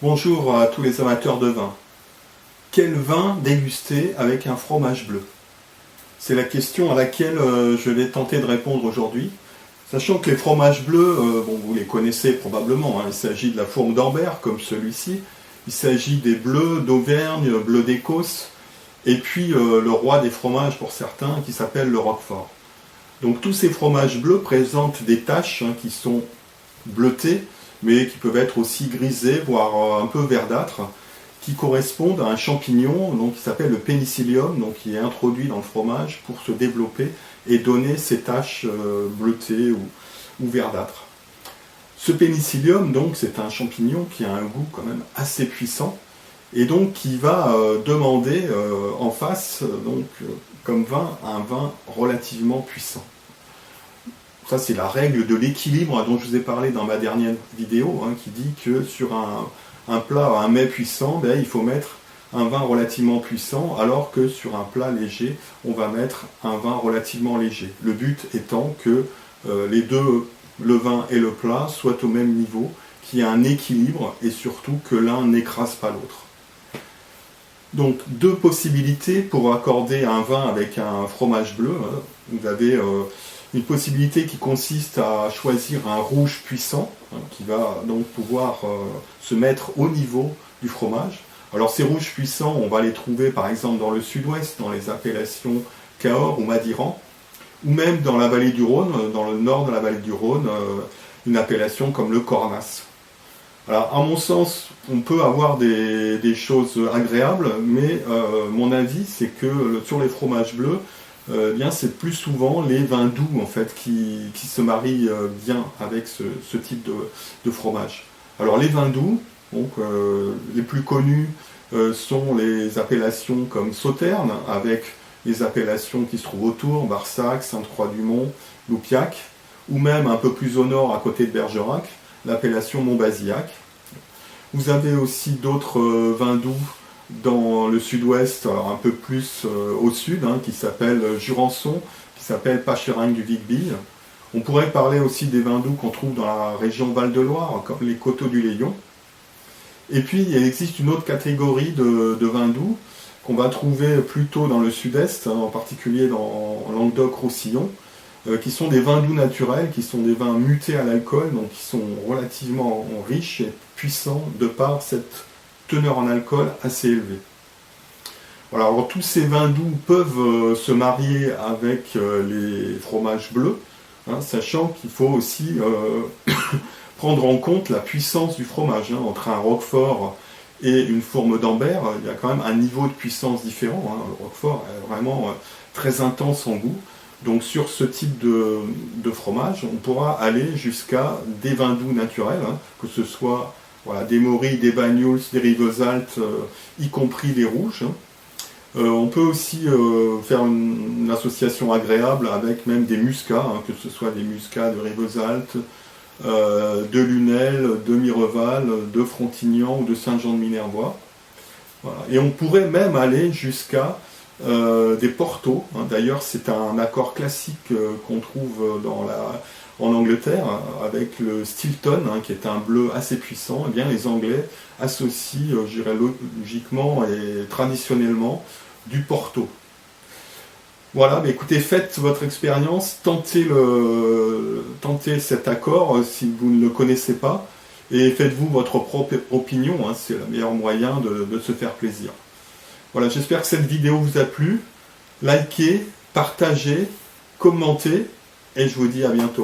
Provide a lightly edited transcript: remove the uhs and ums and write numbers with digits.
Bonjour à tous les amateurs de vin. Quel vin déguster avec un fromage bleu? C'est la question à laquelle je vais tenter de répondre aujourd'hui. Sachant que les fromages bleus, vous les connaissez probablement, hein. Il s'agit de la fourme d'Ambert, comme celui-ci. Il s'agit des bleus d'Auvergne, bleus d'Écosse, et puis le roi des fromages pour certains, qui s'appelle le Roquefort. Donc tous ces fromages bleus présentent des taches qui sont bleutées, mais qui peuvent être aussi grisées, voire un peu verdâtres, qui correspondent à un champignon donc, qui s'appelle le pénicillium, donc, qui est introduit dans le fromage pour se développer et donner ces taches bleutées ou verdâtres. Ce pénicillium, donc, c'est un champignon qui a un goût quand même assez puissant, et donc qui va demander en face, comme vin, un vin relativement puissant. Ça, c'est la règle de l'équilibre dont je vous ai parlé dans ma dernière vidéo, qui dit que sur un plat, un mets puissant, il faut mettre un vin relativement puissant, alors que sur un plat léger, on va mettre un vin relativement léger. Le but étant que les deux, le vin et le plat, soient au même niveau, qu'il y ait un équilibre et surtout que l'un n'écrase pas l'autre. Donc, deux possibilités pour accorder un vin avec un fromage bleu. Vous avez une possibilité qui consiste à choisir un rouge puissant, qui va donc pouvoir se mettre au niveau du fromage. Alors ces rouges puissants, on va les trouver par exemple dans le sud-ouest, dans les appellations Cahors ou Madiran, ou même dans la vallée du Rhône, dans le nord de la vallée du Rhône, une appellation comme le Cornas. Alors, à mon sens, on peut avoir des choses agréables, mais mon avis, c'est que sur les fromages bleus, c'est plus souvent les vins doux en fait, qui se marient bien avec ce type de fromage. Alors, les vins doux, les plus connus sont les appellations comme Sauternes, avec les appellations qui se trouvent autour, Barsac, Sainte-Croix-du-Mont, Loupiac, ou même un peu plus au nord, à côté de Bergerac, l'appellation Montbazillac. Vous avez aussi d'autres vins doux dans le sud-ouest, un peu plus au sud, qui s'appelle Jurançon, qui s'appelle Pacheragne du Vic-Bilh. On pourrait parler aussi des vins doux qu'on trouve dans la région Val-de-Loire, comme les Coteaux du Layon. Et puis, il existe une autre catégorie de vins doux qu'on va trouver plutôt dans le sud-est, en particulier dans Languedoc-Roussillon, qui sont des vins doux naturels, qui sont des vins mutés à l'alcool, donc qui sont relativement riches et puissants de par cette teneur en alcool assez élevée. Voilà, alors tous ces vins doux peuvent se marier avec les fromages bleus, sachant qu'il faut aussi prendre en compte la puissance du fromage. Entre un Roquefort et une fourme d'Ambert, il y a quand même un niveau de puissance différent. Le Roquefort est vraiment très intense en goût. Donc sur ce type de fromage, on pourra aller jusqu'à des vins doux naturels, que ce soit des Morilles, des Banyuls, des Rivesaltes, y compris des rouges. On peut aussi faire une association agréable avec même des muscats, que ce soit des muscats de Rivesaltes, de Lunel, de Mireval, de Frontignan ou de Saint-Jean-de-Minervois. Voilà. Et on pourrait même aller jusqu'à des Portos. D'ailleurs, c'est un accord classique qu'on trouve en Angleterre, avec le Stilton, qui est un bleu assez puissant. Et bien, les Anglais associent, je dirais logiquement et traditionnellement, du Porto. Voilà, mais écoutez, faites votre expérience, tentez cet accord si vous ne le connaissez pas, et faites-vous votre propre opinion, c'est le meilleur moyen de se faire plaisir. Voilà, j'espère que cette vidéo vous a plu. Likez, partagez, commentez, et je vous dis à bientôt.